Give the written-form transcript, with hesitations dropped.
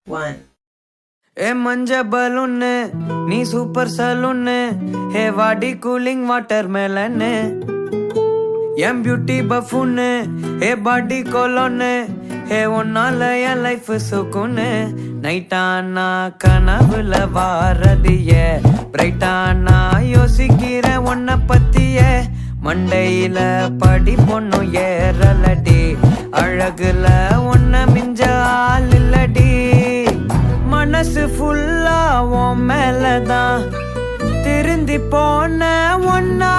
One. ஏ மஞ்ச பலூன்னு நீ super சலூன்னு ஹே வாடி கூலிங் வாட்டர் மேலன்னு என் பியூட்டி பஃபுன்னு ஹே பாடி கொலோன்னு ஹே ஒன்னால என் லைஃப் சுக்குன்னு நைட்டானா கனவுல வாரதிய பிரைட்டானா யோசிக்கிற உன்னை பத்திய மண்டையில படி பொண்ணும் ஏறலடி அழகுல உன்னை மிஞ்ச ஆள் இல்லடி மனசு ஃபுல்லா உன் மேலதான் திருந்தி போன ஒன்னா